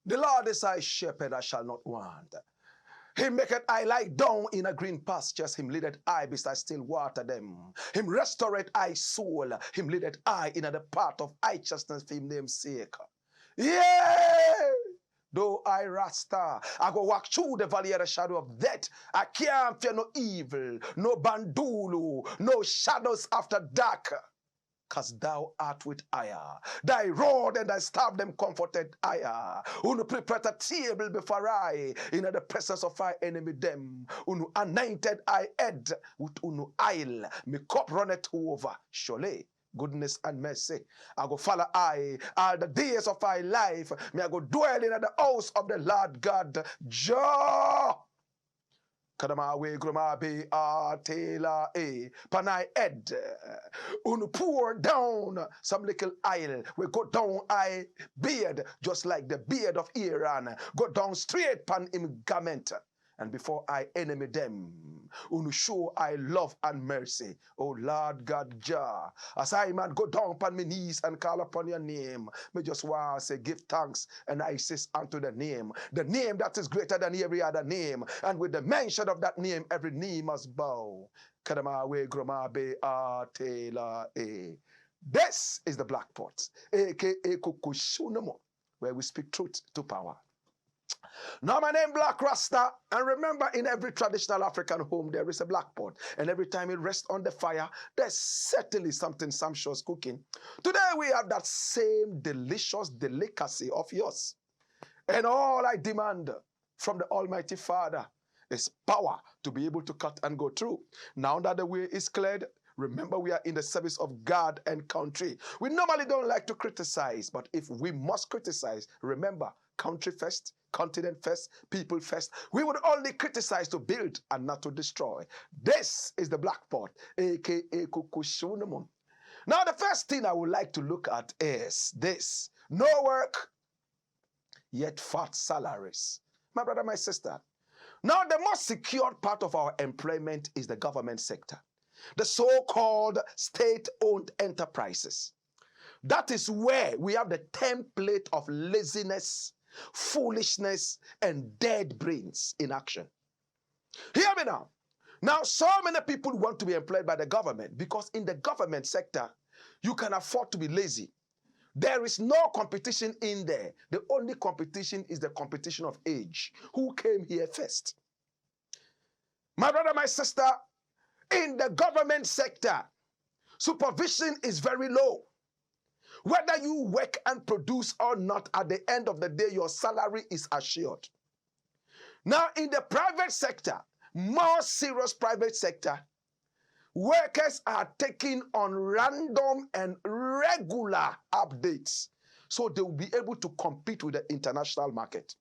The Lord is thy shepherd, I shall not want. Him maketh I lie down in a green pastures. Him leadeth I beside still water them. Him restoreth I soul. Him leadeth I in the path of righteousness for him name's sake. Yeah! Though I RASTA, I go walk through the valley of the shadow of death. I can't fear no evil, no bandulu, no shadows after dark. Cause thou art with ire. Thy rod and thy staff them comforted ire. Unu prepare a table before I, in the presence of my enemy them. Unu anointed I head with unu oil. Me cup runneth over. Surely goodness and mercy I go follow I all the days of my life. Me I go dwell in the house of the Lord God. Jah. Kadama we groma be tela panai head. Unu pour down some little oil. We go down I beard just like the beard of Aaron. Go down straight pan him garment. And before I enemy them, unu show I love and mercy. Oh Lord God Jah, as I man go down upon my knees and call upon your name, me just want to say give thanks and I say unto the name that is greater than every other name. And with the mention of that name, every knee must bow. Kadama we groma be tela e. This is the Blakk Pot, aka Kukushunamo, where we speak truth to power. Now my name Blakk Rasta, and remember in every traditional African home there is a Blakk Pot, and every time it rests on the fire there's certainly something sumptuous cooking. Today we have that same delicious delicacy of yours, and all I demand from the Almighty Father is power to be able to cut and go through. Now that the way is cleared, remember we are in the service of God and country. We normally don't like to criticize, but if we must criticize, remember, country first, continent first, people first. We would only criticize to build and not to destroy. This is the Blakk Pot, aka Kukushunamon. Now the first thing I would like to look at is this: no work, yet fat salaries. My brother, my sister, now the most secured part of our employment is the government sector, the so-called state-owned enterprises. That is where we have the template of laziness, foolishness, and dead brains in action. Hear me now. Now, so many people want to be employed by the government because in the government sector, you can afford to be lazy. There is no competition in there. The only competition is the competition of age. Who came here first? My brother, my sister, in the government sector, supervision is very low. Whether you work and produce or not, at the end of the day, your salary is assured. Now, in the private sector, more serious private sector, workers are taking on random and regular updates so they will be able to compete with the international market.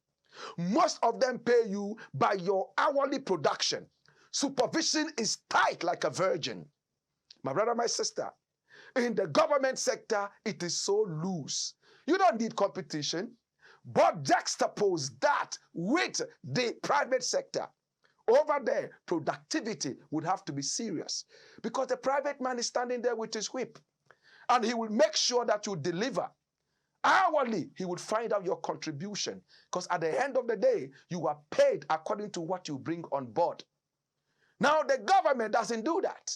Most of them pay you by your hourly production. Supervision is tight like a virgin. My brother, my sister, in the government sector, it is so loose. You don't need competition, but juxtapose that with the private sector. Over there, productivity would have to be serious because the private man is standing there with his whip and he will make sure that you deliver. Hourly, he would find out your contribution because at the end of the day, you are paid according to what you bring on board. Now, the government doesn't do that.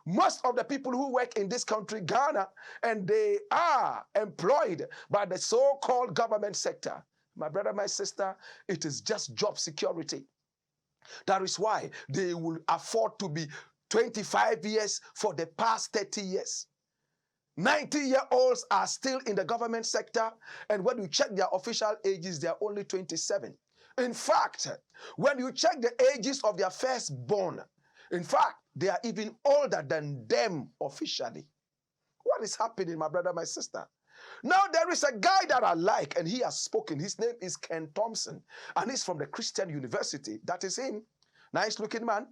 Most of the people who work in this country, Ghana, and they are employed by the so-called government sector. My brother, my sister, it is just job security. That is why they will afford to be 25 years for the past 30 years. 90-year-olds are still in the government sector, and when you check their official ages, they are only 27. In fact, when you check the ages of their firstborn, in fact, they are even older than them officially. What is happening, my brother, my sister? Now, there is a guy that I like, and he has spoken. His name is Ken Thompson, and he's from the Christian University. That is him. Nice looking man.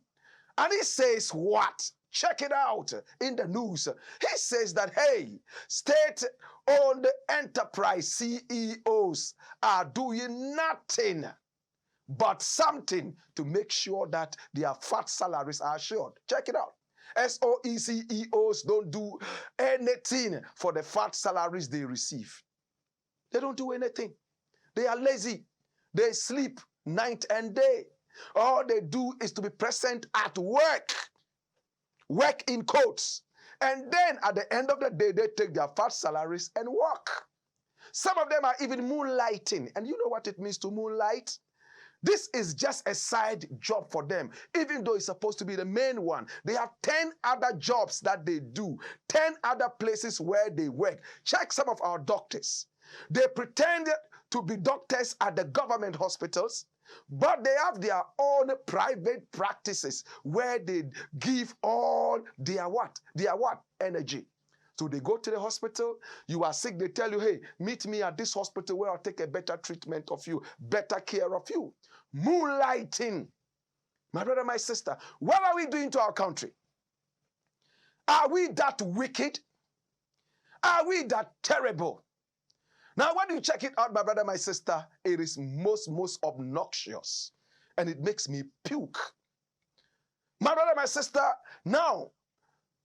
And he says what? Check it out in the news. He says that, hey, state-owned enterprise CEOs are doing nothing but something to make sure that their fat salaries are assured. Check it out. SOE CEOs don't do anything for the fat salaries they receive. They don't do anything. They are lazy. They sleep night and day. All they do is to be present at work. Work in quotes. And then at the end of the day, they take their fat salaries and work. Some of them are even moonlighting. And you know what it means to moonlight? This is just a side job for them, even though it's supposed to be the main one. They have 10 other jobs that they do, 10 other places where they work. Check some of our doctors. They pretend to be doctors at the government hospitals, but they have their own private practices where they give all their what? Their what? Energy. So they go to the hospital, you are sick, they tell you, hey, meet me at this hospital where I'll take a better treatment of you, better care of you. Moonlighting. My brother, my sister, what are we doing to our country? Are we that wicked? Are we that terrible? Now, when you check it out, my brother, my sister, it is most obnoxious. And it makes me puke. My brother, my sister, now,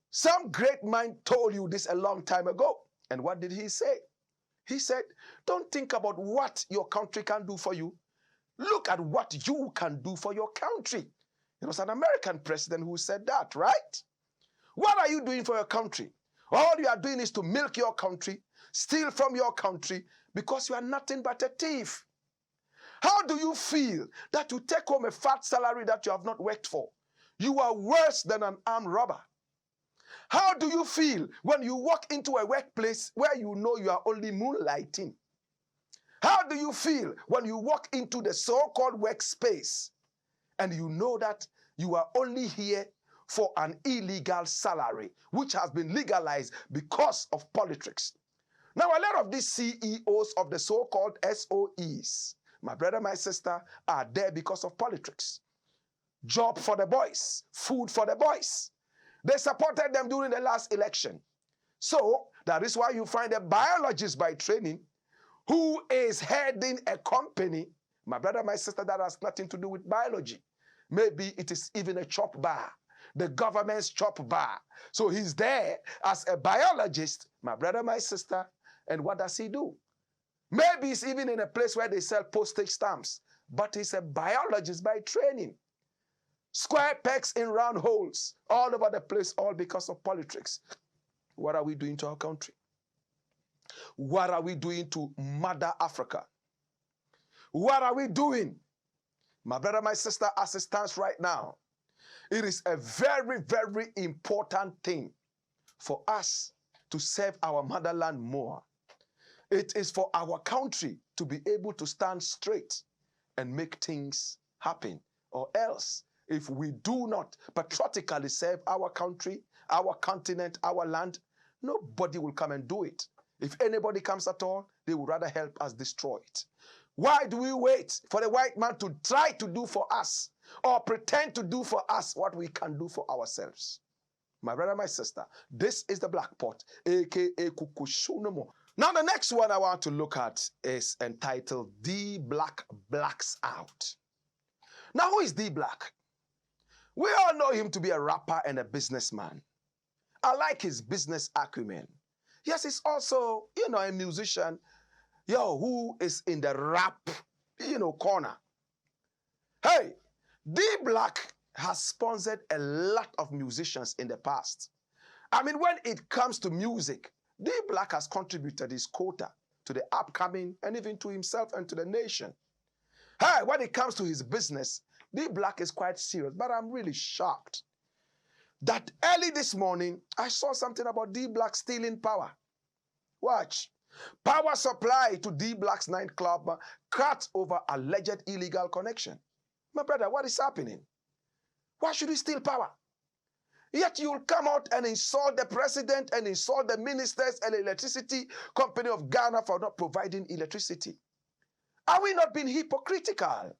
some great man told you this a long time ago. And what did he say? He said, don't think about what your country can do for you. Look at what you can do for your country. It was an American president who said that, right? What are you doing for your country? All you are doing is to milk your country, steal from your country, because you are nothing but a thief. How do you feel that you take home a fat salary that you have not worked for? You are worse than an armed robber. How do you feel when you walk into a workplace where you know you are only moonlighting? How do you feel when you walk into the so-called workspace and you know that you are only here for an illegal salary, which has been legalized because of politics? Now, a lot of these CEOs of the so-called SOEs, my brother, my sister, are there because of politics. Job for the boys, food for the boys. They supported them during the last election. So, that is why you find a biologist by training who is heading a company, my brother, my sister, that has nothing to do with biology. Maybe it is even a chop bar, the government's chop bar. So he's there as a biologist, my brother, my sister, and what does he do? Maybe he's even in a place where they sell postage stamps, but he's a biologist by training. Square pegs in round holes all over the place, all because of politics. What are we doing to our country? What are we doing to Mother Africa? What are we doing? My brother, my sister, as it stands right now, it is a very, very important thing for us to serve our motherland more. It is for our country to be able to stand straight and make things happen, or else if we do not patriotically serve our country, our continent, our land, nobody will come and do it. If anybody comes at all, they would rather help us destroy it. Why do we wait for the white man to try to do for us or pretend to do for us what we can do for ourselves? My brother, my sister, this is the Black Pot, aka Kukushunomo. Now the next one I want to look at is entitled D Blakk Blacks Out. Now who is D Blakk? We all know him to be a rapper and a businessman. I like his business acumen. Yes, he's also, a musician, who is in the rap, corner. Hey, D Blakk has sponsored a lot of musicians in the past. I mean, when it comes to music, D Blakk has contributed his quota to the upcoming and even to himself and to the nation. Hey, when it comes to his business, Blakk is quite serious, but I'm really shocked that early this morning, I saw something about Blakk stealing power. Watch. Power supply to Blakk's nightclub cut over alleged illegal connection. My brother, what is happening? Why should we steal power? Yet you'll come out and insult the president and insult the ministers and the electricity company of Ghana for not providing electricity. Are we not being hypocritical?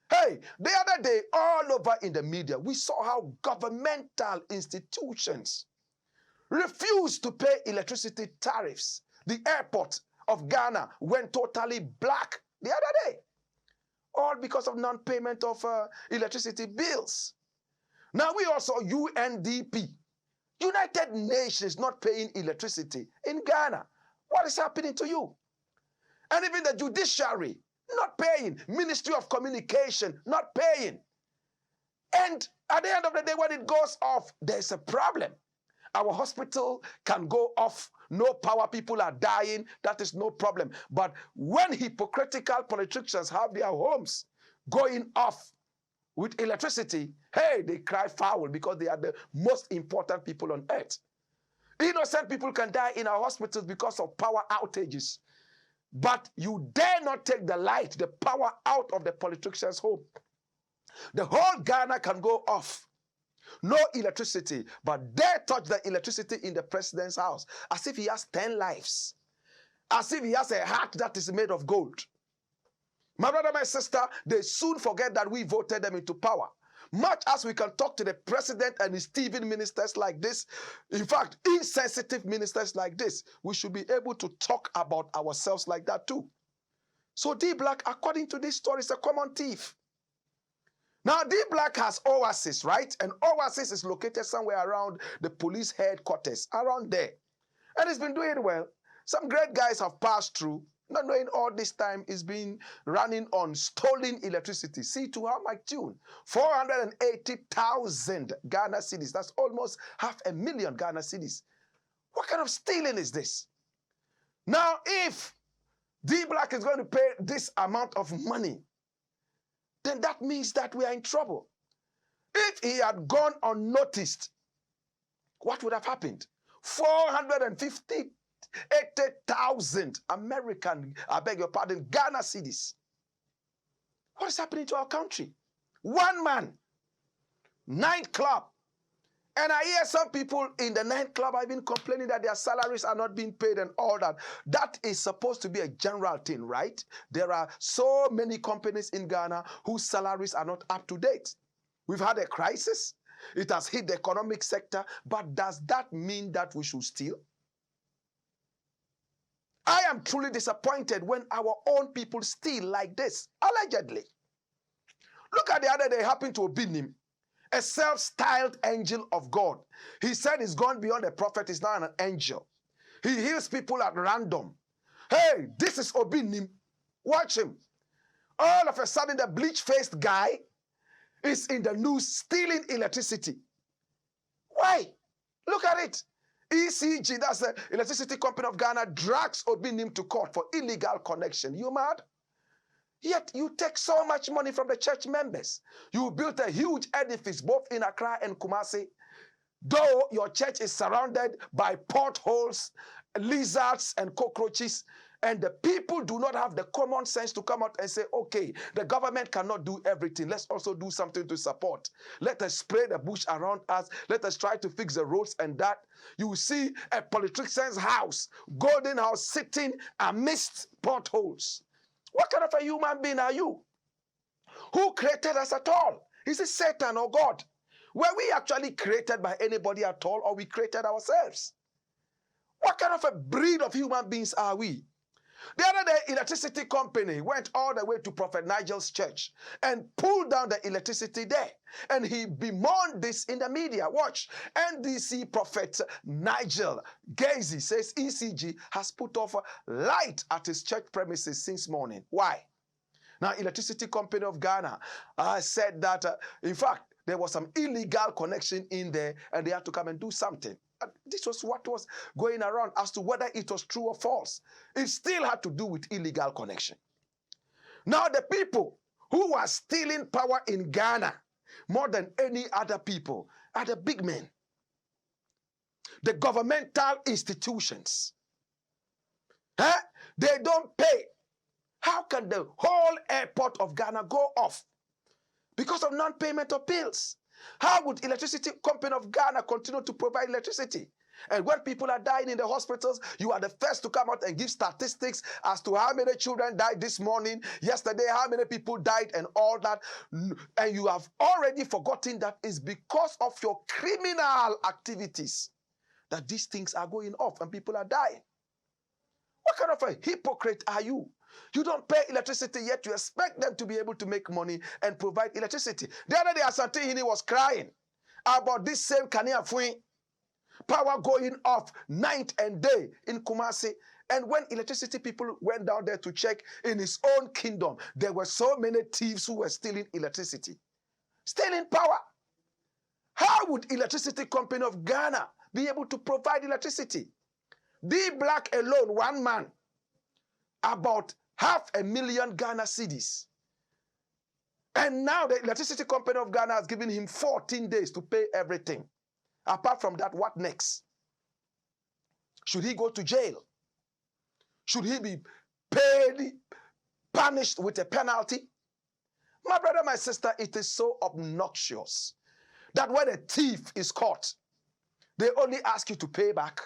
Hey, the other day, all over in the media, we saw how governmental institutions refused to pay electricity tariffs. The airport of Ghana went totally black the other day, all because of non-payment of electricity bills. Now we also UNDP, United Nations, not paying electricity in Ghana. What is happening to you? And even the judiciary, not paying. Ministry of Communication, not paying. And at the end of the day, when it goes off, there's a problem. Our hospital can go off. No power, people are dying. That is no problem. But when hypocritical politicians have their homes going off with electricity, hey, they cry foul because they are the most important people on earth. Innocent people can die in our hospitals because of power outages. But you dare not take the light, the power out of the politician's home. The whole Ghana can go off. No electricity, but dare touch the electricity in the president's house as if he has 10 lives. As if he has a heart that is made of gold. My brother, my sister, they soon forget that we voted them into power. Much as we can talk to the president and his thieving ministers like this, in fact, insensitive ministers like this, we should be able to talk about ourselves like that too. So Blakk, according to this story, is a common thief. Now, Blakk has OSAFO, right? And OSAFO is located somewhere around the police headquarters, around there. And it's been doing well. Some great guys have passed through, not knowing all this time is been running on stolen electricity. See to how much tune? 480,000 Ghana cedis. That's almost 500,000 Ghana cedis. What kind of stealing is this? Now, if Blakk is going to pay this amount of money, then that means that we are in trouble. If he had gone unnoticed, what would have happened? 480,000 American, I beg your pardon, Ghana cedis. What is happening to our country? One man, nightclub. And I hear some people in the nightclub have been complaining that their salaries are not being paid and all that. That is supposed to be a general thing, right? There are so many companies in Ghana whose salaries are not up to date. We've had a crisis. It has hit the economic sector. But does that mean that we should steal? I am truly disappointed when our own people steal like this, allegedly. Look at the other day, happened to Obinim, a self-styled angel of God. He said he's gone beyond a prophet, he's now an angel. He heals people at random. Hey, this is Obinim. Watch him. All of a sudden, the bleach-faced guy is in the news stealing electricity. Why? Look at it. ECG, that's the electricity company of Ghana, drags Obinim to court for illegal connection. You mad? Yet you take so much money from the church members. You built a huge edifice both in Accra and Kumasi. Though your church is surrounded by potholes, lizards, and cockroaches, and the people do not have the common sense to come out and say, okay, the government cannot do everything. Let's also do something to support. Let us spray the bush around us. Let us try to fix the roads and that. You see a politician's house, golden house, sitting amidst potholes. What kind of a human being are you? Who created us at all? Is it Satan or God? Were we actually created by anybody at all, or we created ourselves? What kind of a breed of human beings are we? The other day, electricity company went all the way to Prophet Nigel's church and pulled down the electricity there. And he bemoaned this in the media. Watch. NDC Prophet Nigel Gazy says ECG has put off light at his church premises since morning. Why? Now, electricity company of Ghana said that, in fact, there was some illegal connection in there and they had to come and do something. This was what was going around as to whether it was true or false. It still had to do with illegal connection. Now the people who are stealing power in Ghana more than any other people are the big men, the governmental institutions. Huh? They don't pay. How can the whole airport of Ghana go off because of non-payment of bills? How would electricity company of Ghana continue to provide electricity? And when people are dying in the hospitals, you are the first to come out and give statistics as to how many children died this morning, yesterday, how many people died and all that. And you have already forgotten that it's because of your criminal activities that these things are going off and people are dying. What kind of a hypocrite are you? You don't pay electricity, yet you expect them to be able to make money and provide electricity. The other day, Asante Hini was crying about this same Kania Fui power going off night and day in Kumasi. And when electricity people went down there to check in his own kingdom, there were so many thieves who were stealing electricity, stealing power. How would electricity company of Ghana be able to provide electricity? The Blakk alone, one man, about 500,000 Ghana cedis. And now the electricity company of Ghana has given him 14 days to pay everything. Apart from that, what next? Should he go to jail? Should he be paid, punished with a penalty? My brother, my sister, it is so obnoxious that when a thief is caught, they only ask you to pay back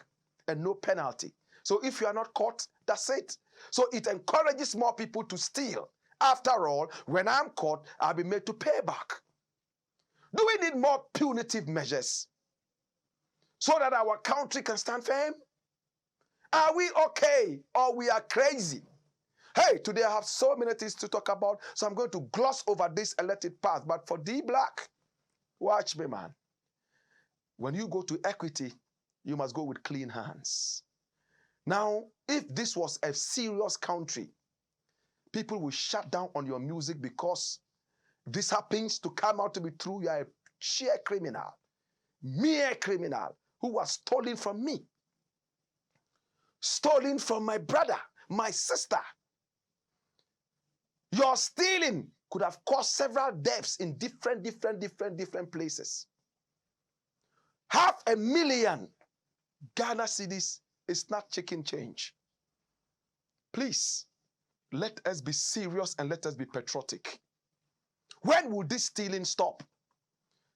and no penalty. So if you are not caught, that's it. So it encourages more people to steal. After all, when I'm caught, I'll be made to pay back. Do we need more punitive measures so that our country can stand firm? Are we okay or we are crazy? Hey, today I have so many things to talk about, so I'm going to gloss over this and let it pass. But for D Blakk, watch me, man. When you go to equity, you must go with clean hands. Now, if this was a serious country, people will shut down on your music because this happens to come out to be true. You are a sheer criminal, mere criminal who was stolen from me, stolen from my brother, my sister. Your stealing could have caused several deaths in different places. 500,000 Ghana cedis is not chicken change. Please, let us be serious and let us be patriotic. When will this stealing stop?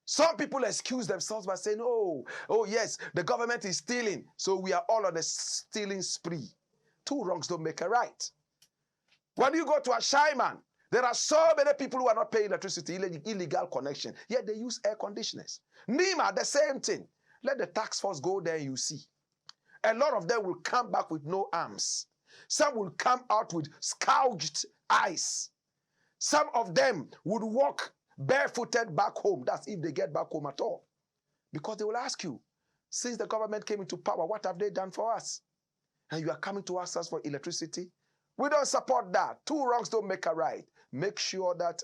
Some people excuse themselves by saying, oh yes, the government is stealing, so we are all on a stealing spree. Two wrongs don't make a right. When you go to a Shaiman, there are so many people who are not paying electricity, illegal connection, yet they use air conditioners. Nima, the same thing. Let the task force go there and you see. A lot of them will come back with no arms. Some will come out with scourged eyes. Some of them would walk barefooted back home. That's if they get back home at all. Because they will ask you, since the government came into power, what have they done for us? And you are coming to ask us for electricity? We don't support that. Two wrongs don't make a right. Make sure that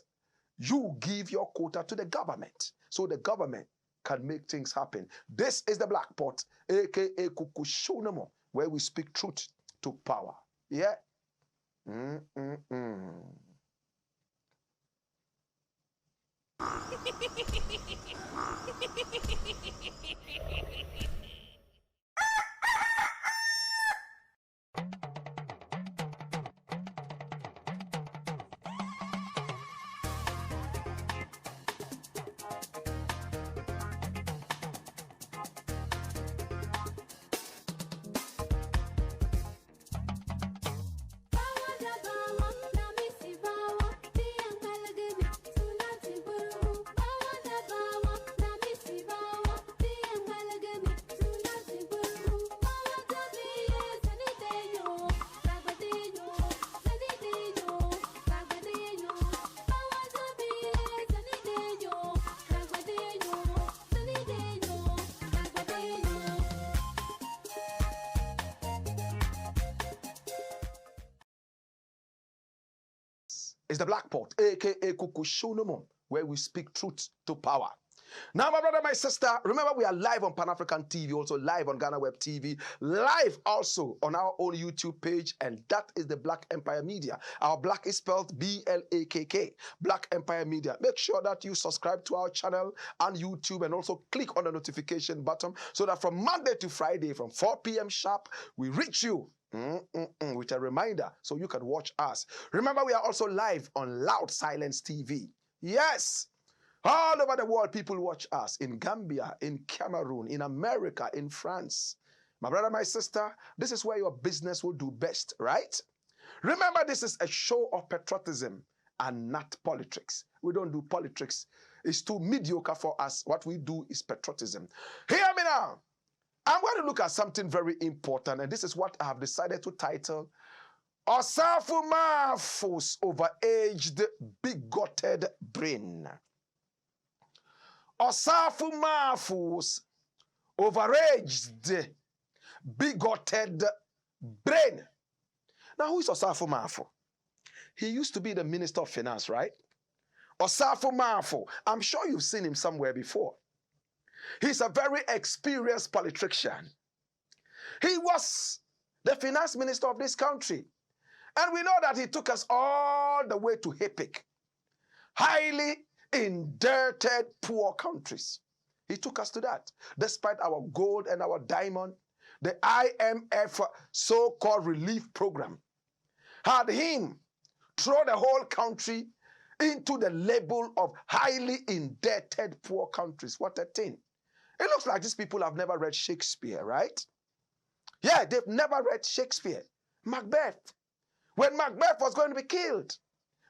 you give your quota to the government so the government can make things happen. This is the Blakk Pot, aka Kukushunamo, where we speak truth to power. Yeah? It's the Blakk Pot, aka Kukushunomum, where we speak truth to power. Now, my brother, my sister, remember we are live on Pan-African TV, also live on Ghana Web TV, live also on our own YouTube page, and that is the Blakk Empire Media. Our Blakk is spelled B-L-A-K-K, Blakk Empire Media. Make sure that you subscribe to our channel on YouTube and also click on the notification button so that from Monday to Friday, from 4 p.m. sharp, we reach you with a reminder so you can watch us. Remember, we are also live on Loud Silence TV. Yes. All over the world, people watch us in Gambia, in Cameroon, in America, in France. My brother, my sister, this is where your business will do best, right? Remember, this is a show of patriotism and not politics. We don't do politics. It's too mediocre for us. What we do is patriotism. Hear me now. I'm going to look at something very important, and this is what I have decided to title OSAFO-MAAFO'S Overaged Bigoted Brain. OSAFO-MAAFO'S Overaged Bigoted Brain. Now, who is OSAFO-MAAFO? He used to be the Minister of Finance, right? OSAFO-MAAFO. I'm sure you've seen him somewhere before. He's a very experienced politician. He was the finance minister of this country. And we know that he took us all the way to HIPIC, highly indebted poor countries. He took us to that. Despite our gold and our diamond, the IMF so-called relief program had him throw the whole country into the label of highly indebted poor countries. What a thing. It looks like these people have never read Shakespeare, right? Yeah, they've never read Shakespeare. Macbeth. When Macbeth was going to be killed,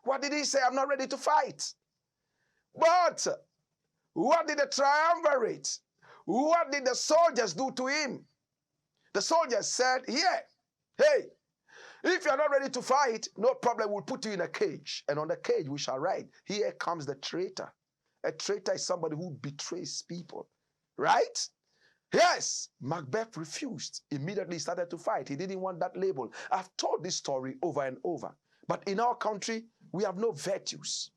what did he say? I'm not ready to fight. But what did the triumvirate, what did the soldiers do to him? The soldiers said, yeah, hey, if you're not ready to fight, no problem, we'll put you in a cage. And on the cage we shall write, here comes the traitor. A traitor is somebody who betrays people, right? Yes, Macbeth refused. Immediately started to fight. He didn't want that label. I've told this story over and over. But in our country, we have no virtues.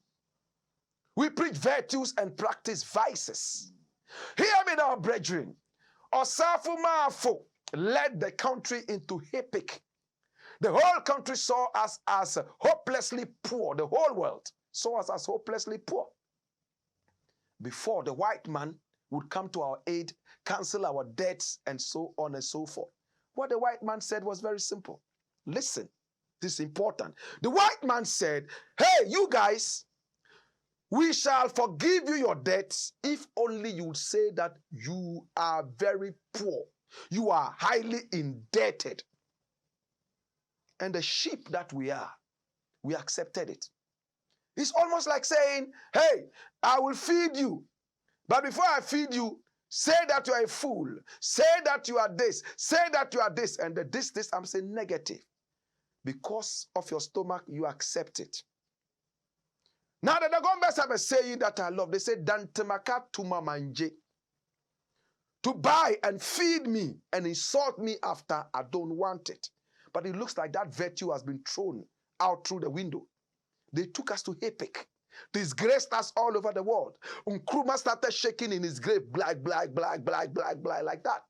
We preach virtues and practice vices. Hear me now, brethren. OSAFO-MAAFO led the country into HIPIC. The whole country saw us as hopelessly poor. The whole world saw us as hopelessly poor. Before the white man would come to our aid, cancel our debts, and so on and so forth. What the white man said was very simple. Listen, this is important. The white man said, hey, you guys, we shall forgive you your debts if only you say that you are very poor. You are highly indebted. And the sheep that we are, we accepted it. It's almost like saying, hey, I will feed you. But before I feed you, say that you are a fool. Say that you are this. Say that you are this. And the this, I'm saying negative. Because of your stomach, you accept it. Now the Dagombes have a saying that I love. They say, Dantemaka tuma manje. To buy and feed me and insult me after, I don't want it. But it looks like that virtue has been thrown out through the window. They took us to HIPIC, disgraced us all over the world. Nkrumah started shaking in his grave, black, like that.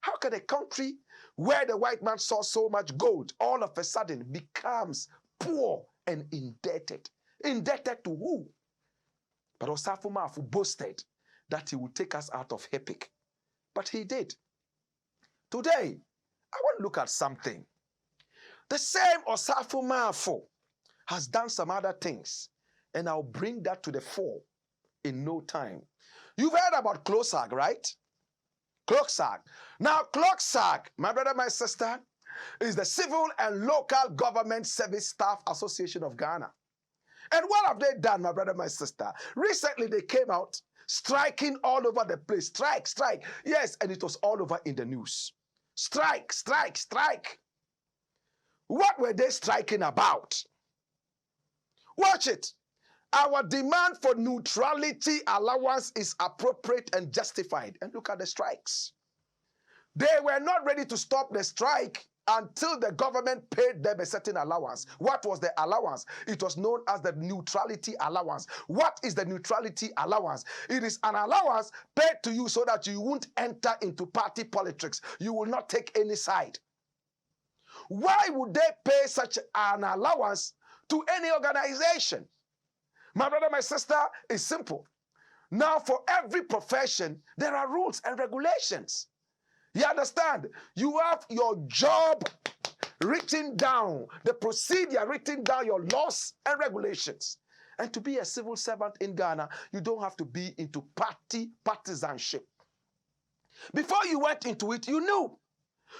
How can a country where the white man saw so much gold all of a sudden becomes poor and indebted? Indebted to who? But OSAFO-MAAFO boasted that he would take us out of HIPIC. But he did. Today, I want to look at something. The same OSAFO-MAAFO has done some other things, and I'll bring that to the fore in no time. You've heard about CLOSAG, right? CLOSAG. Now, CLOSAG, my brother, my sister, is the Civil and Local Government Service Staff Association of Ghana. And what have they done, my brother, my sister? Recently, they came out striking all over the place. Strike, strike. Yes, and it was all over in the news. Strike, strike, strike. What were they striking about? Watch it. Our demand for neutrality allowance is appropriate and justified. And look at the strikes. They were not ready to stop the strike until the government paid them a certain allowance. What was the allowance? It was known as the neutrality allowance. What is the neutrality allowance? It is an allowance paid to you so that you won't enter into party politics. You will not take any side. Why would they pay such an allowance to any organization? My brother, my sister, it's simple. Now, for every profession, there are rules and regulations. You understand? You have your job written down, the procedure written down, your laws and regulations. And to be a civil servant in Ghana, you don't have to be into partisanship. Before you went into it, you knew.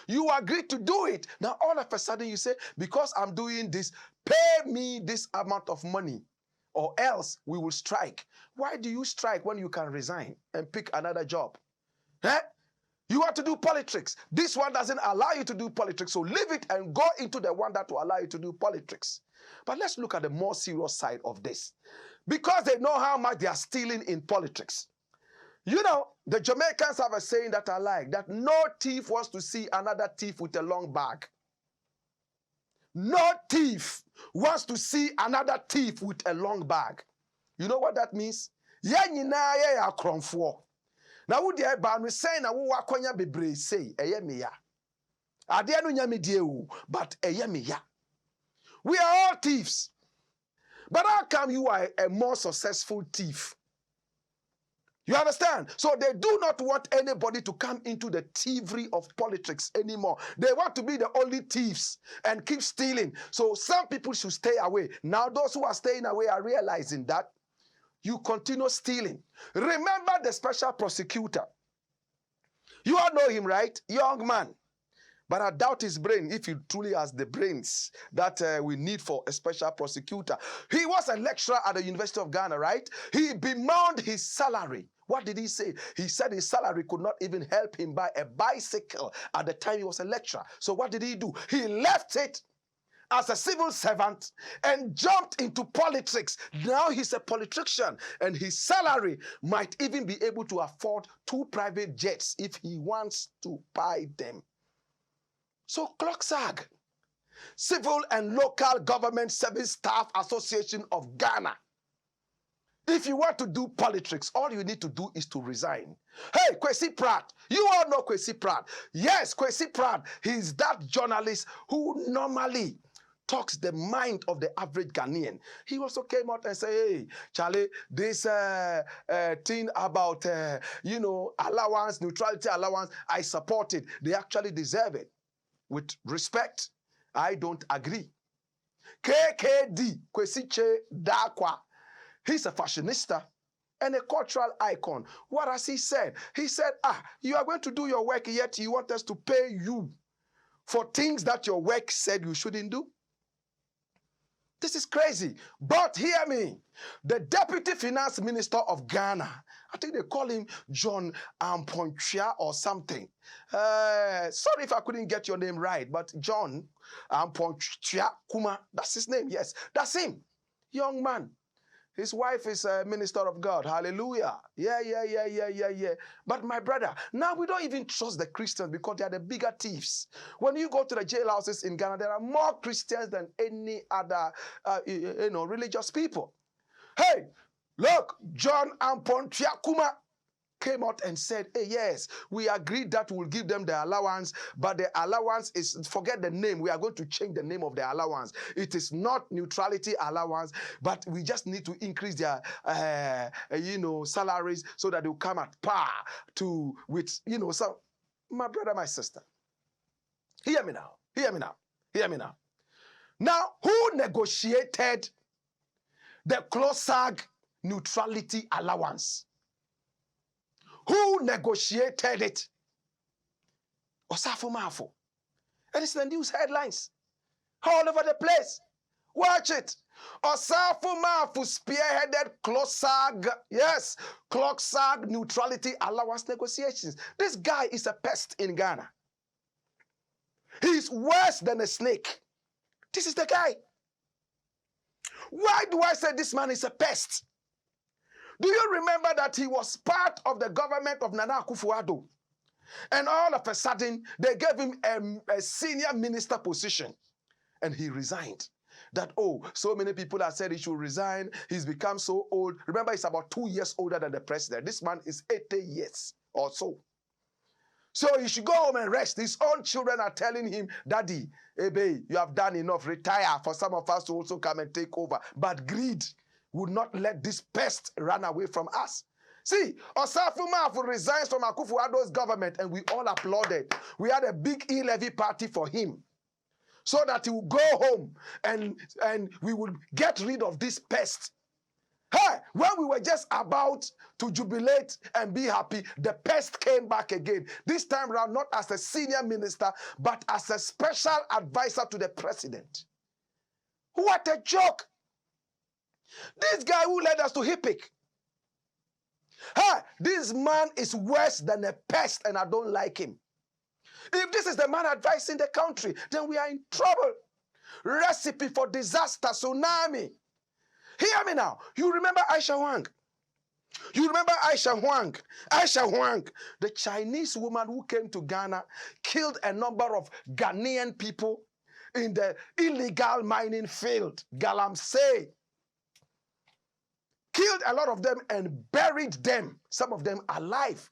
You agreed to do it. Now, all of a sudden, you say, because I'm doing this, pay me this amount of money, or else we will strike. Why do you strike when you can resign and pick another job? You want to do politics. This one doesn't allow you to do politics, so leave it and go into the one that will allow you to do politics. But let's look at the more serious side of this. Because they know how much they are stealing in politics. You know, the Jamaicans have a saying that I like, that no thief wants to see another thief with a long bag. No thief wants to see another thief with a long bag. You know what that means? Now, would you ban saying a wakonya bebre say, Eyemiya? Adianu nyamidieu, but Eyemiya. We are all thieves. But how come you are a more successful thief? You understand? So they do not want anybody to come into the thievery of politics anymore. They want to be the only thieves and keep stealing. So some people should stay away. Now those who are staying away are realizing that you continue stealing. Remember the special prosecutor. You all know him, right? Young man. But I doubt his brain, if he truly has the brains that we need for a special prosecutor. He was a lecturer at the University of Ghana, right? He bemoaned his salary. What did he say? He said his salary could not even help him buy a bicycle at the time he was a lecturer. So what did he do? He left it as a civil servant and jumped into politics. Now he's a politician, and his salary might even be able to afford 2 private jets if he wants to buy them. So CLOCSAG, Civil and Local Government Service Staff Association of Ghana. If you want to do politics, all you need to do is to resign. Hey, Kwesi Pratt, you all know Kwesi Pratt. Yes, Kwesi Pratt, he's that journalist who normally talks the mind of the average Ghanaian. He also came out and said, hey, Charlie, this thing about, allowance, neutrality allowance, I support it. They actually deserve it. With respect, I don't agree. KKD, Kwesiche Dakwa, he's a fashionista and a cultural icon. What has he said? He said, you are going to do your work, yet you want us to pay you for things that your work said you shouldn't do? This is crazy. But hear me, the Deputy Finance Minister of Ghana, I think they call him John Ponchia or something. Sorry if I couldn't get your name right, but John Ponchia Kuma, that's his name, yes, that's him. Young man. His wife is a minister of God. Hallelujah. Yeah. But my brother, now we don't even trust the Christians because they are the bigger thieves. When you go to the jailhouses in Ghana, there are more Christians than any other, religious people. Hey, look, John Ampontiakuma came out and said, hey, yes, we agreed that we'll give them the allowance, but the allowance is, forget the name, we are going to change the name of the allowance. It is not neutrality allowance, but we just need to increase their, salaries so that they'll come at par with, so, my brother, my sister, hear me now. Now, who negotiated the CLOCSAG neutrality allowance? Who negotiated it? OSAFO-MAAFO. And it's the news headlines all over the place. Watch it. OSAFO-MAAFO spearheaded CLOCSAG, yes, CLOCSAG neutrality allowance negotiations. This guy is a pest in Ghana. He's worse than a snake. This is the guy. Why do I say this man is a pest? Do you remember that he was part of the government of Nana Akufo-Addo? And all of a sudden, they gave him a senior minister position. And he resigned. That, oh, so many people have said he should resign. He's become so old. Remember, he's about 2 years older than the president. This man is 80 years or so. So he should go home and rest. His own children are telling him, Daddy, hey, babe, you have done enough. Retire for some of us to also come and take over. But greed would not let this pest run away from us. See, OSAFO-MAAFO resigns from Akufo-Addo's government and we all applauded. We had a big e-levy party for him so that he would go home and we would get rid of this pest. Hey, when we were just about to jubilate and be happy, the pest came back again. This time around, not as a senior minister, but as a special advisor to the president. What a joke! This guy who led us to HIPIC. Hey, this man is worse than a pest and I don't like him. If this is the man advising the country, then we are in trouble. Recipe for disaster, tsunami. Hear me now. You remember Aisha Huang? You remember Aisha Huang? Aisha Huang, the Chinese woman who came to Ghana, killed a number of Ghanaian people in the illegal mining field, Galamsey. Killed a lot of them and buried them, some of them alive,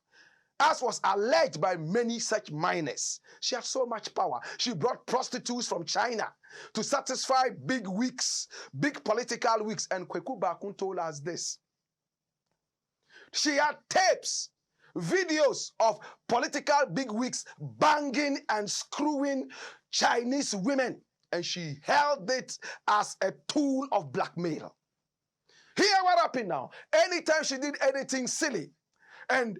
as was alleged by many such miners. She had so much power. She brought prostitutes from China to satisfy big wigs, big political wigs. And Kweku Bakun told us this. She had tapes, videos of political big wigs banging and screwing Chinese women. And she held it as a tool of blackmail. Hear what happened now. Anytime she did anything silly and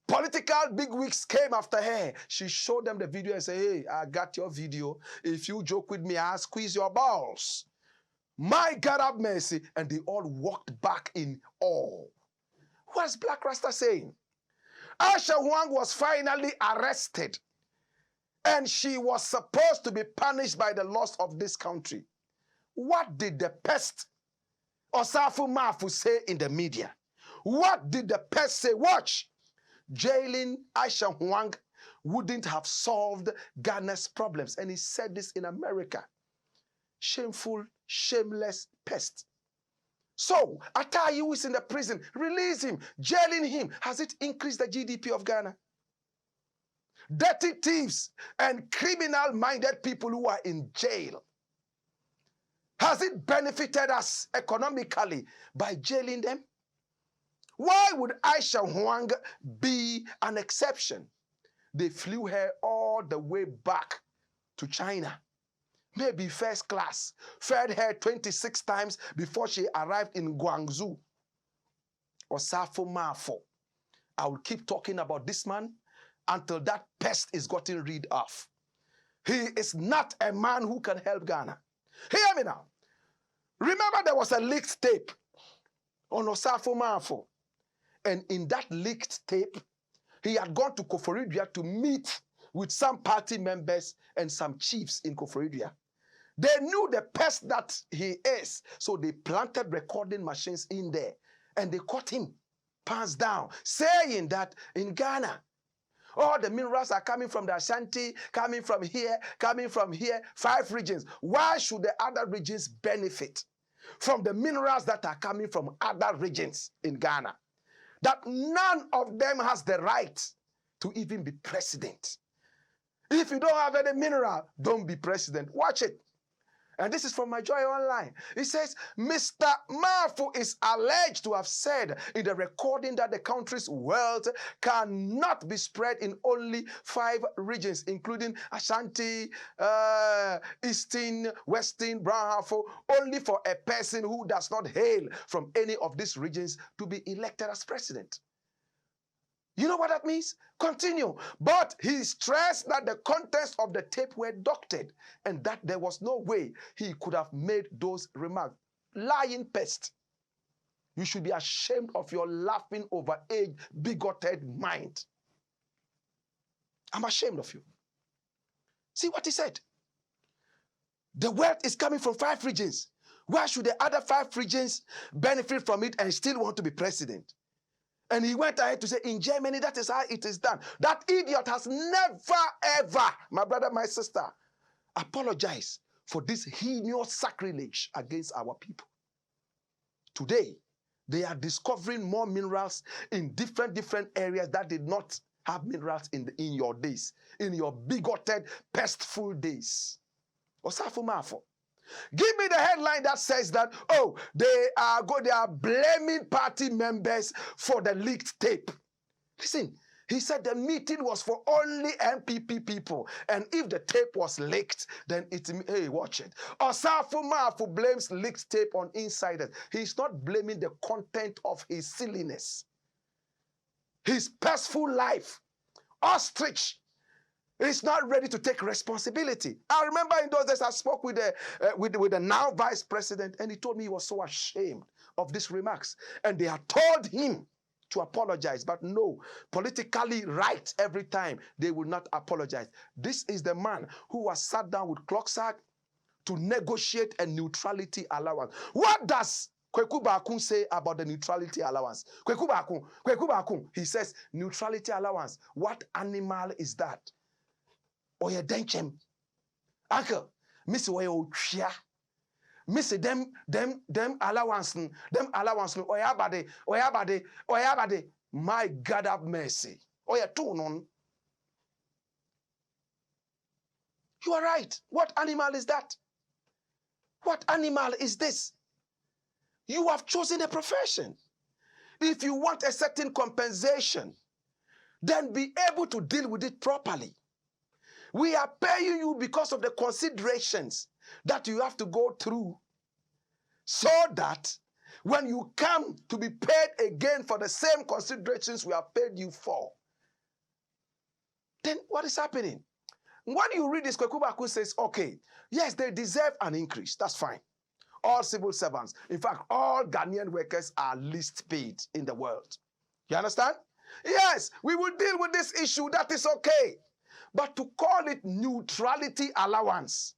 political bigwigs came after her, she showed them the video and said, hey, I got your video. If you joke with me, I'll squeeze your balls. My God have mercy. And they all walked back in awe. What's Blakk Rasta saying? Aisha Huang was finally arrested. And she was supposed to be punished by the laws of this country. What did the pest OSAFO-MAAFO say in the media? What did the pest say? Watch. Jailing Aisha Huang wouldn't have solved Ghana's problems. And he said this in America. Shameful, shameless pest. So, Atayi, who is in the prison, release him, jailing him. Has it increased the GDP of Ghana? Dirty thieves and criminal-minded people who are in jail. Has it benefited us economically by jailing them? Why would Aisha Huang be an exception? They flew her all the way back to China. Maybe first class. Fed her 26 times before she arrived in Guangzhou. OSAFO-MAAFO. I will keep talking about this man until that pest is gotten rid of. He is not a man who can help Ghana. Hear me now. Remember there was a leaked tape on OSAFO-MAAFO. And in that leaked tape, he had gone to Koforidua to meet with some party members and some chiefs in Koforidua. They knew the pest that he is, so they planted recording machines in there. And they caught him, pants down, saying that in Ghana, all the minerals are coming from the Ashanti, coming from here, 5 regions. Why should the other regions benefit from the minerals that are coming from other regions in Ghana? That none of them has the right to even be president. If you don't have any mineral, don't be president. Watch it. And this is from My Joy Online. It says, Mr. MAAFO is alleged to have said in the recording that the country's wealth cannot be spread in only 5 regions, including Ashanti, Eastern, Western, Brown-Hafo, only for a person who does not hail from any of these regions to be elected as president. You know what that means? Continue. But he stressed that the contents of the tape were doctored and that there was no way he could have made those remarks. Lying pest. You should be ashamed of your laughing over age, bigoted mind. I'm ashamed of you. See what he said? The wealth is coming from 5 regions. Why should the other 5 regions benefit from it and still want to be president? And he went ahead to say, in Germany, that is how it is done. That idiot has never, ever, my brother, my sister, apologized for this heinous sacrilege against our people. Today, they are discovering more minerals in different areas that did not have minerals in your days, in your bigoted, pestful days. OSAFO-MAAFO. Give me the headline that says that, oh, they are blaming party members for the leaked tape. Listen, he said the meeting was for only NPP people. And if the tape was leaked, then hey, watch it. OSAFO-MAAFO blames leaked tape on insiders. He's not blaming the content of his silliness. His pestful life. Ostrich. He's not ready to take responsibility. I remember in those days I spoke with the now vice president, and he told me he was so ashamed of these remarks. And they had told him to apologize, but no, politically right every time, they will not apologize. This is the man who was sat down with Blakk to negotiate a neutrality allowance. What does Kweku Bakun say about the neutrality allowance? Kweku Bakun, he says, neutrality allowance, what animal is that? Oye denchem. Uncle, Miss Oye Ochia. Miss them allowance, Oya bade. My God have mercy. Oye tunon. You are right. What animal is that? What animal is this? You have chosen a profession. If you want a certain compensation, then be able to deal with it properly. We are paying you because of the considerations that you have to go through, so that when you come to be paid again for the same considerations we have paid you for, then what is happening? When you read this, Kweku Bakun says, okay, yes, they deserve an increase. That's fine. All civil servants, in fact, all Ghanaian workers are least paid in the world. You understand? Yes, we will deal with this issue. That is okay. But to call it neutrality allowance,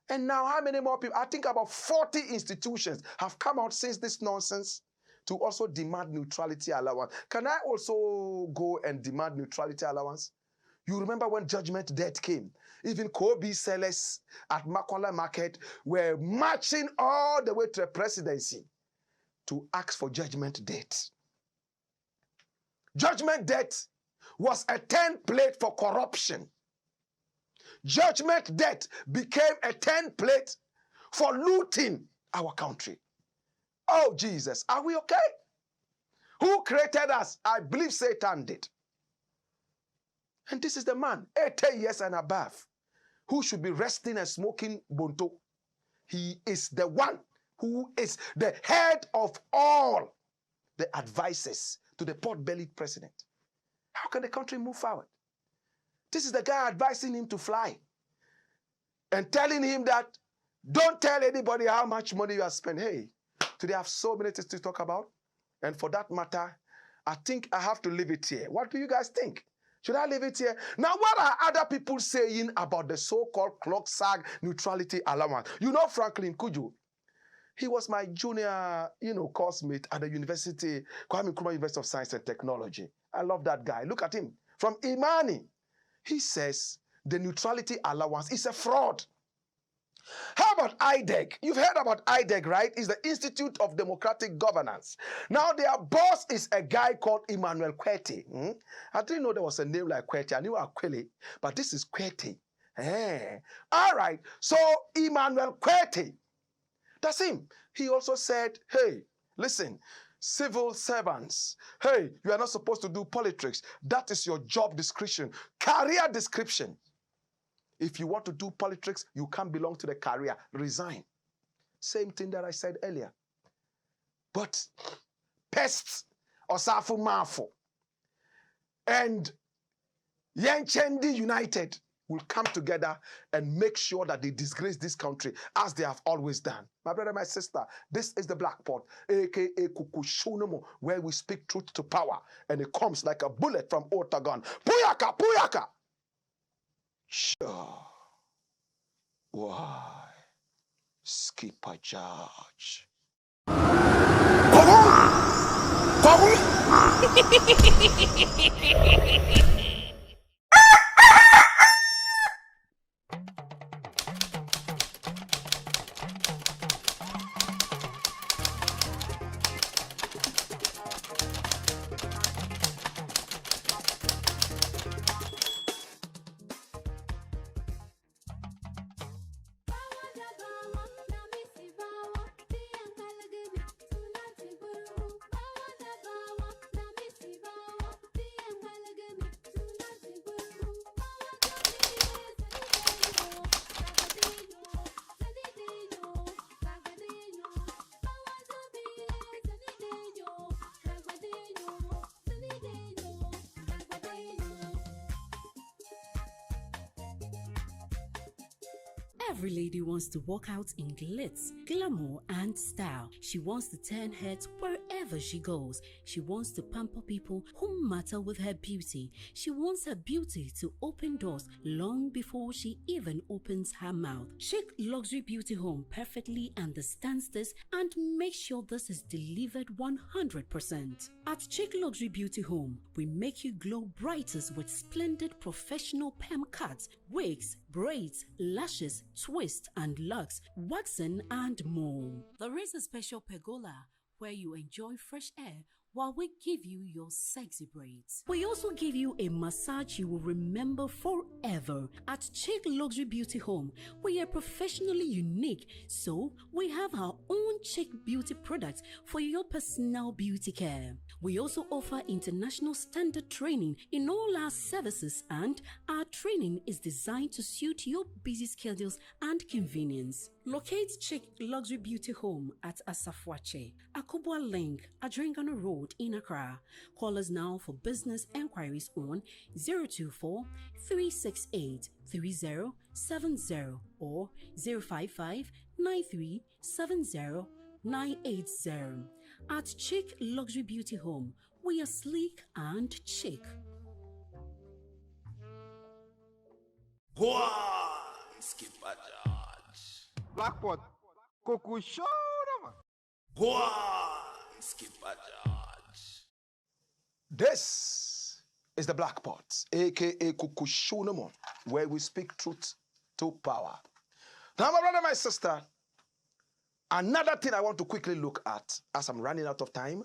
and now how many more people? I think about 40 institutions have come out since this nonsense to also demand neutrality allowance. Can I also go and demand neutrality allowance? You remember when judgment debt came? Even Kobe sellers at Makola Market were marching all the way to the presidency to ask for judgment debt. Judgment debt was a template for corruption. Judgment debt became a template for looting our country. Oh, Jesus, are we okay? Who created us? I believe Satan did. And this is the man, 80 years and above, who should be resting and smoking bonto. He is the one who is the head of all the advisors to the pot-bellied president. How can the country move forward? This is the guy advising him to fly and telling him that don't tell anybody how much money you have spent. Hey, today I have so many things to talk about. And for that matter, I think I have to leave it here. What do you guys think? Should I leave it here? Now, what are other people saying about the so-called Blakk neutrality allowance? You know Franklin Kuju. He was my junior, coursemate at the university, Kwame Nkrumah University of Science and Technology. I love that guy. Look at him. From Imani. He says the neutrality allowance is a fraud. How about IDEG? You've heard about IDEG, right? It's the Institute of Democratic Governance. Now, their boss is a guy called Emmanuel Kwete. I didn't know there was a name like Kwete. I knew Akwele, but this is Kwete. All right. So, Emmanuel Kwete, that's him. He also said, hey, listen, civil servants, hey, you are not supposed to do politics. That is your job description, career description. If you want to do politics, you can't belong to the career. Resign. Same thing that I said earlier. But pests, OSAFO-MAAFO, and Yenchendi United will come together and make sure that they disgrace this country as they have always done. My brother, my sister, this is the Blakk Pot, aka Kukushunomo, where we speak truth to power, and it comes like a bullet from Otagon. Puyaka, puyaka! Sure. Why? Skipper Judge. Every lady wants to walk out in glitz, glamour, and style. She wants to turn heads wherever she goes. She wants to pamper people who matter with her beauty. She wants her beauty to open doors long before she even opens her mouth. Chic Luxury Beauty Home perfectly understands this and makes sure this is delivered 100%. At Chic Luxury Beauty Home, we make you glow brightest with splendid professional perm cuts, wigs, braids, lashes, twists and locks, waxing and more. There is a special pergola where you enjoy fresh air while we give you your sexy braids. We also give you a massage you will remember forever. At Chic Luxury Beauty Home, we are professionally unique, so we have our own Chic beauty products for your personal beauty care. We also offer international standard training in all our services, and our training is designed to suit your busy schedules and convenience. Locate Chic Luxury Beauty Home at Asafwache, Akubwa Link, Adrengano Road in Accra. Call us now for business enquiries on 024 368 3070 or 055 9370 980. At Chic Luxury Beauty Home, we are sleek and chic. Blackpot, Coco Show, This is the Black Pot, aka Kukushunamo, where we speak truth to power. Now, my brother, my sister, another thing I want to quickly look at as I'm running out of time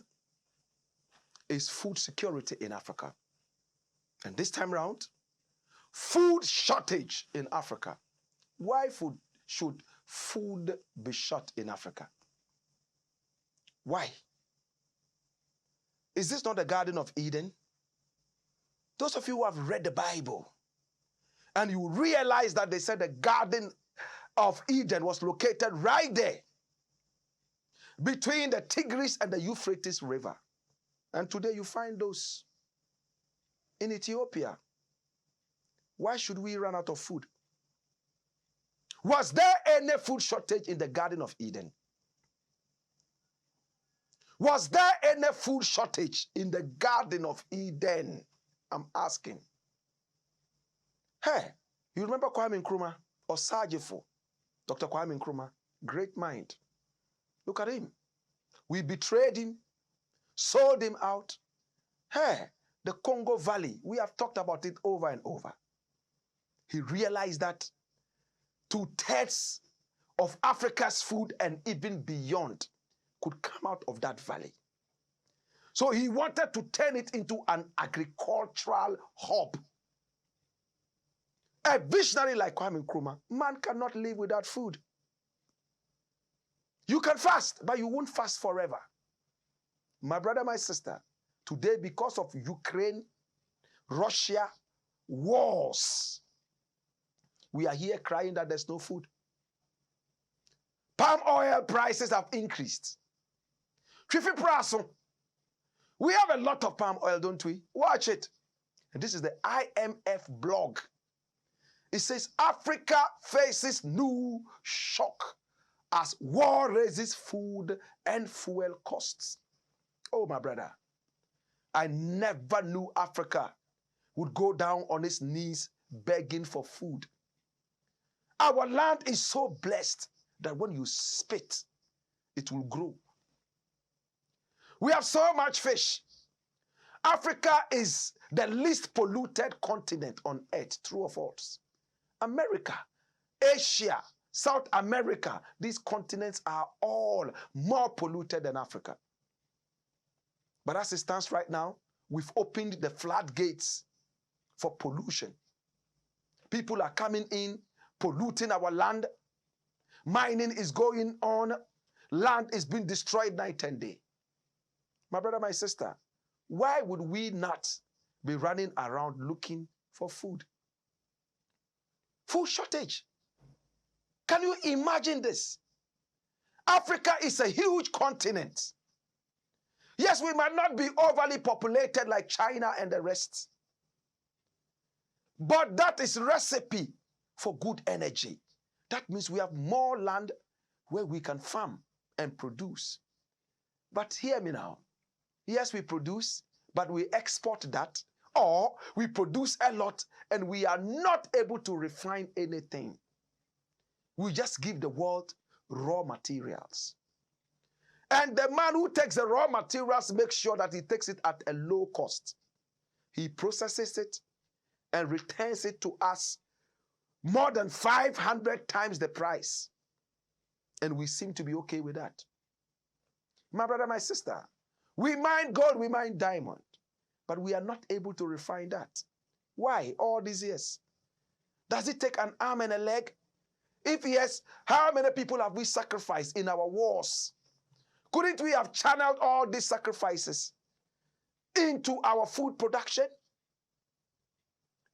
is food security in Africa. And this time around, food shortage in Africa. Why should food be short in Africa? Why? Is this not the Garden of Eden? Those of you who have read the Bible, and you realize that they said the Garden of Eden was located right there between the Tigris and the Euphrates River. And today you find those in Ethiopia. Why should we run out of food? Was there any food shortage in the Garden of Eden? Was there any food shortage in the Garden of Eden? I'm asking. Hey, you remember Kwame Nkrumah or Sajifo? Dr. Kwame Nkrumah, great mind. Look at him. We betrayed him, sold him out. Hey, the Congo Valley, we have talked about it over and over. He realized that 2/3 of Africa's food and even beyond could come out of that valley. So he wanted to turn it into an agricultural hub. A visionary like Kwame Nkrumah, man cannot live without food. You can fast, but you won't fast forever. My brother, my sister, today because of Ukraine, Russia, wars, we are here crying that there's no food. Palm oil prices have increased. We have a lot of palm oil, don't we? Watch it. And this is the IMF blog. It says Africa faces new shock as war raises food and fuel costs. Oh, my brother, I never knew Africa would go down on its knees begging for food. Our land is so blessed that when you spit, it will grow. We have so much fish. Africa is the least polluted continent on earth, true or false? America, Asia, South America, these continents are all more polluted than Africa. But as it stands right now, we've opened the floodgates for pollution. People are coming in, polluting our land. Mining is going on. Land is being destroyed night and day. My brother, my sister, why would we not be running around looking for food? Food shortage. Can you imagine this? Africa is a huge continent. Yes, we might not be overly populated like China and the rest. But that is recipe for good energy. That means we have more land where we can farm and produce. But hear me now. Yes, we produce, but we export that, or we produce a lot and we are not able to refine anything. We just give the world raw materials. And the man who takes the raw materials makes sure that he takes it at a low cost. He processes it and returns it to us more than 500 times the price. And we seem to be okay with that. My brother, my sister, we mine gold, we mine diamond, but we are not able to refine that. Why all these years? Does it take an arm and a leg? If yes, how many people have we sacrificed in our wars? Couldn't we have channeled all these sacrifices into our food production?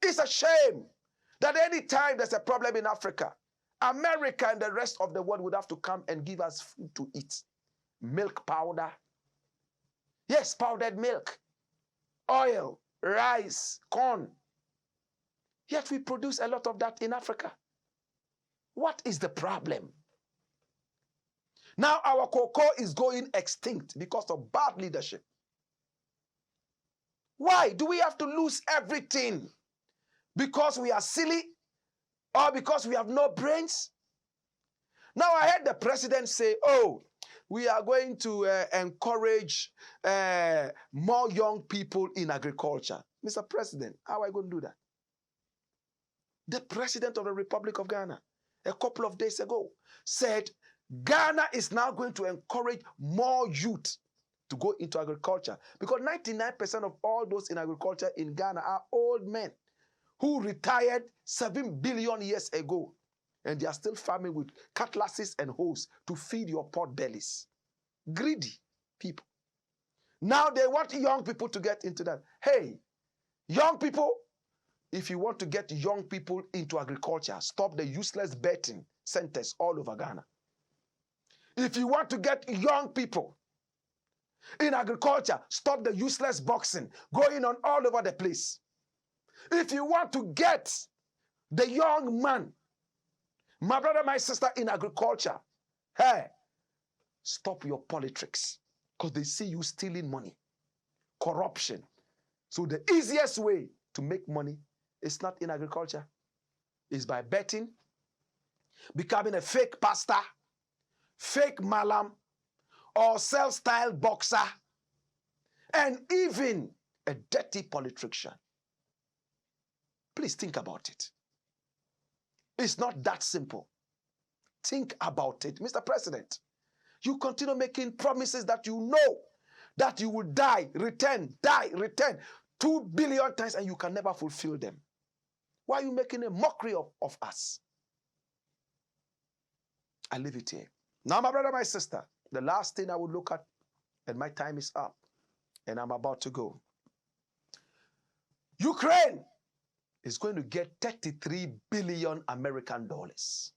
It's a shame that any time there's a problem in Africa, America and the rest of the world would have to come and give us food to eat. Milk powder. Yes, powdered milk. Oil, rice, corn. Yet we produce a lot of that in Africa. What is the problem? Now our cocoa is going extinct because of bad leadership. Why do we have to lose everything? Because we are silly or because we have no brains? Now I heard the president say, oh, we are going to encourage more young people in agriculture. Mr. President, how are you going to do that? The president of the Republic of Ghana, a couple of days ago, said Ghana is now going to encourage more youth to go into agriculture because 99% of all those in agriculture in Ghana are old men who retired 7 billion years ago, and they are still farming with cutlasses and hoes to feed your pot bellies. Greedy people. Now they want young people to get into that. Hey, young people, if you want to get young people into agriculture, stop the useless betting centers all over Ghana. If you want to get young people in agriculture, stop the useless boxing going on all over the place. If you want to get the young man, my brother, my sister, in agriculture, hey, stop your politics because they see you stealing money, corruption. So the easiest way to make money is not in agriculture. It's by betting, becoming a fake pastor, fake malam, or self-style boxer, and even a dirty politician. Please think about it. It's not that simple. Think about it. Mr. President, you continue making promises that you know that you will die, return 2 billion times, and you can never fulfill them. Why are you making a mockery of us? I leave it here. Now, my brother, my sister, the last thing I will look at, and my time is up, and I'm about to go. Ukraine is going to get 33 billion American dollars.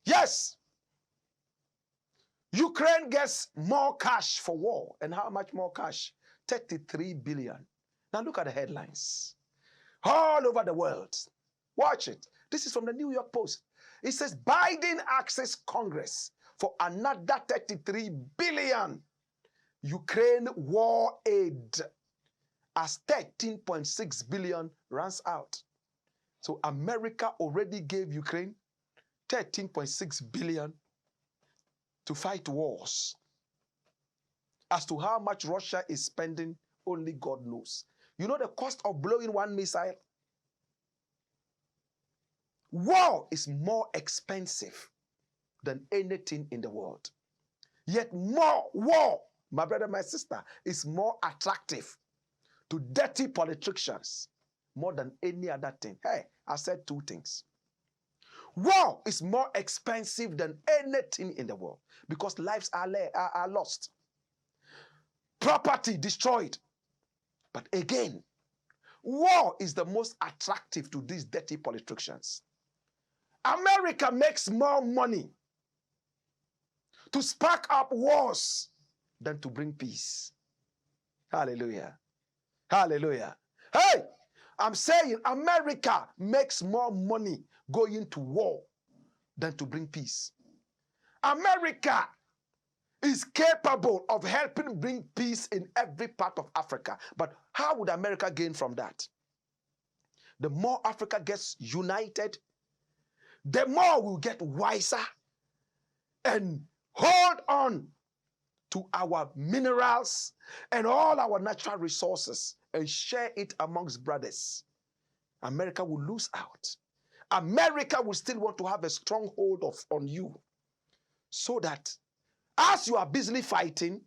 Yes, Ukraine gets more cash for war. And how much more cash? 33 billion. Now look at the headlines. All over the world. Watch it. This is from the New York Post. It says Biden asks Congress for another 33 billion Ukraine war aid as 13.6 billion runs out. So America already gave Ukraine 13.6 billion to fight wars. As to how much Russia is spending, only God knows. You know the cost of blowing one missile? War is more expensive than anything in the world. Yet more war, my brother, my sister, is more attractive to dirty politicians more than any other thing. Hey, I said two things. War is more expensive than anything in the world because lives are lost. Property destroyed. But again, war is the most attractive to these dirty politicians. America makes more money to spark up wars than to bring peace. Hallelujah. Hallelujah. Hey, I'm saying America makes more money going to war than to bring peace. America is capable of helping bring peace in every part of Africa. But how would America gain from that? The more Africa gets united, the more we'll get wiser and hold on to our minerals and all our natural resources and share it amongst brothers. America will lose out. America will still want to have a stronghold on you so that as you are busily fighting,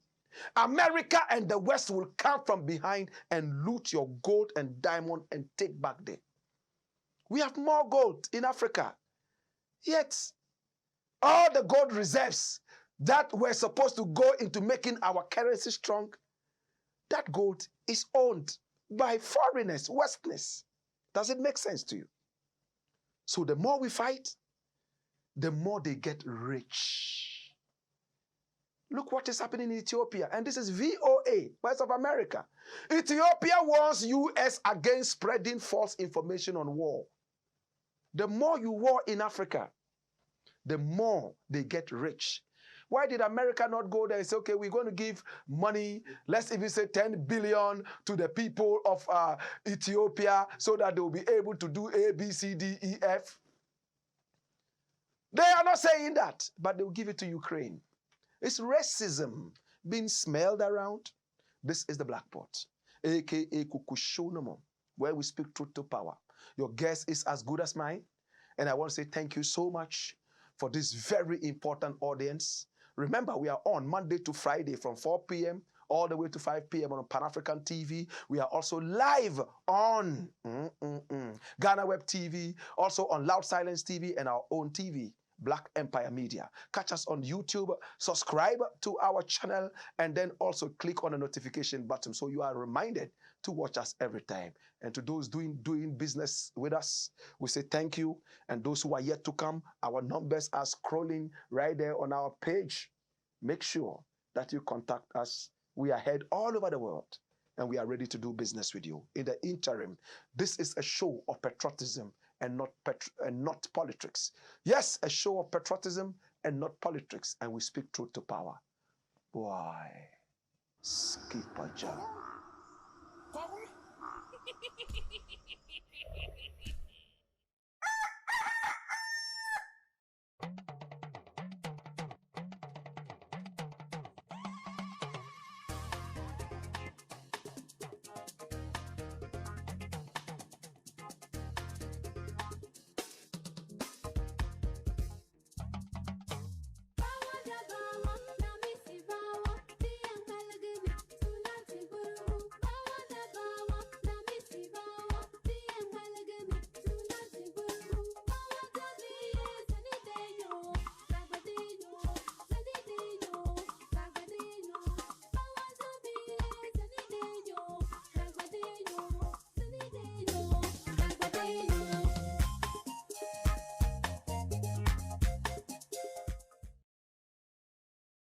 America and the West will come from behind and loot your gold and diamond and take back there. We have more gold in Africa. Yet, all the gold reserves that were supposed to go into making our currency strong, that gold is owned by foreigners, Westerners. Does it make sense to you? So the more we fight, the more they get rich. Look what is happening in Ethiopia. And this is VOA, Voice of America. Ethiopia warns US against spreading false information on war. The more you war in Africa, the more they get rich. Why did America not go there and say, okay, we're going to give money, let's even say 10 billion to the people of Ethiopia so that they'll be able to do A, B, C, D, E, F? They are not saying that, but they'll give it to Ukraine. It's racism being smelled around. This is the Black Pot, a.k.a. Kukushonomo, where we speak truth to power. Your guest is as good as mine, and I want to say thank you so much for this very important audience. Remember, we are on Monday to Friday from 4 p.m. all the way to 5 p.m. on Pan-African TV. We are also live on Ghana Web TV, also on Loud Silence TV and our own TV, Black Empire Media. Catch us on YouTube, subscribe to our channel, and then also click on the notification button so you are reminded to watch us every time. And to those doing business with us, we say thank you. And those who are yet to come, our numbers are scrolling right there on our page. Make sure that you contact us. We are heard all over the world, and we are ready to do business with you. In the interim, this is a show of patriotism and not politics. Yes, a show of patriotism and not politics, and we speak truth to power. Boy, skip a job.